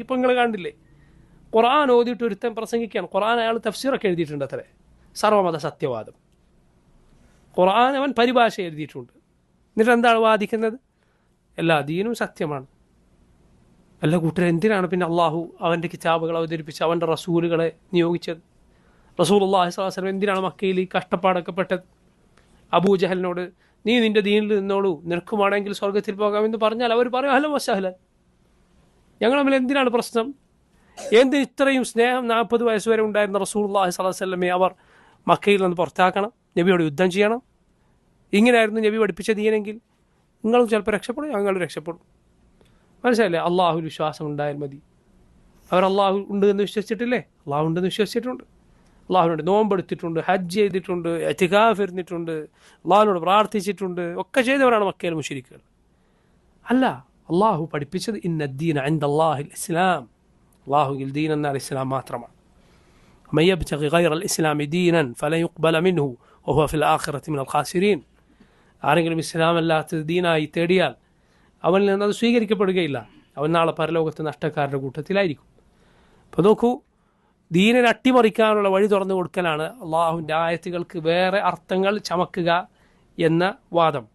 ഇപ്പം നിങ്ങൾ കണ്ടില്ലേ, ഖുർആൻ ഓതിയിട്ട് ഒരുത്തൻ പ്രസംഗിക്കുകയാണ്. ഖുർആൻ അയാൾ തഫ്സീറൊക്കെ എഴുതിയിട്ടുണ്ട്. അത്രേ സർവമത സത്യവാദം ഖുർആൻ അവൻ പരിഭാഷ എഴുതിയിട്ടുണ്ട്. എന്നിട്ട് എന്താണ് വാദിക്കുന്നത്? എല്ലാ ദീനും സത്യമാണ്. എല്ലാ കൂട്ടരും എന്തിനാണ് പിന്നെ അള്ളാഹു അവൻ്റെ കിതാബുകൾ അവതരിപ്പിച്ച് അവൻ്റെ റസൂലുകളെ നിയോഗിച്ചത്? റസൂലുള്ളാഹി സ്വല്ലല്ലാഹു അലൈഹി വസല്ലം എന്തിനാണ് മക്കയിൽ ഈ കഷ്ടപ്പാടൊക്കെ പെട്ടത്? അബൂജഹലിനോട് നീ നിന്റെ ദീനിൽ നിന്നോളൂ, നിനക്കുമാണെങ്കിൽ സ്വർഗത്തിൽ പോകാമെന്ന് പറഞ്ഞാൽ അവർ പറയും അഹ്ലൻ വസഹ്ലൻ. ഞങ്ങൾ തമ്മിൽ എന്തിനാണ് പ്രശ്നം? എന്തിന് ഇത്രയും സ്നേഹം? 40 വയസ്സ് വരെ ഉണ്ടായിരുന്ന റസൂലുള്ളാഹി സ്വല്ലല്ലാഹു അലൈഹി വസല്ലമയെ അവർ മക്കയിൽ നിന്ന് പുറത്താക്കണം, നബിയോട് യുദ്ധം ചെയ്യണം. ഇങ്ങനെയായിരുന്നു നബി പഠിപ്പിച്ച ദീനെങ്കിൽ നിങ്ങളും ചിലപ്പോൾ രക്ഷപ്പെടും, ഞങ്ങൾ രക്ഷപ്പെടും. മനസ്സിലായില്ലേ? അള്ളാഹുൽ വിശ്വാസം ഉണ്ടായാൽ മതി. അവർ അള്ളാഹു ഉണ്ട് എന്ന് വിശ്വസിച്ചിട്ടില്ലേ? അള്ളാഹു ഉണ്ടെന്ന് വിശ്വസിച്ചിട്ടുണ്ട്. അള്ളാഹുവിനോട് നോമ്പെടുത്തിട്ടുണ്ട്, ഹജ്ജ് ചെയ്തിട്ടുണ്ട്, ഇഅ്തികാഫ് ഇരുന്നിട്ടുണ്ട്, അള്ളാഹുവിനോട് പ്രാർത്ഥിച്ചിട്ടുണ്ട്. ഒക്കെ ചെയ്തവരാണ് മക്കയിൽ മുശ്രിക്കുകൾ. അല്ല, അള്ളാഹു പഠിപ്പിച്ചത് ഇന്നദ്ദീന ഇൻദല്ലാഹിൽ ഇസ്ലാം. അള്ളാഹുവിൽ ദീൻ എന്നാൽ ഇസ്ലാം മാത്രമാണ്. മൻ യബ്തഗി ഗൈറൽ ഇസ്ലാമി ദീനൻ ഫലൻ യുഖ്ബല മിൻഹു വഹുവ ഫിൽ ആഖിറതി മിനൽ ഖാസിരീൻ. ആരെങ്കിലും ഇസ്ലാം അല്ലാത്ത ദീനായി തേടിയാൽ അവനിൽ നിന്ന് അത് സ്വീകരിക്കപ്പെടുകയില്ല. അവൻ നാളെ പരലോകത്ത് നഷ്ടക്കാരുടെ കൂട്ടത്തിലായിരിക്കും. അപ്പോൾ നോക്കൂ, ദീനിനെ അട്ടിമറിക്കാനുള്ള വഴി തുറന്നു കൊടുക്കലാണ് അള്ളാഹുവിൻ്റെ ആയത്തുകൾക്ക് വേറെ അർത്ഥങ്ങൾ ചമക്കുക എന്ന വാദം.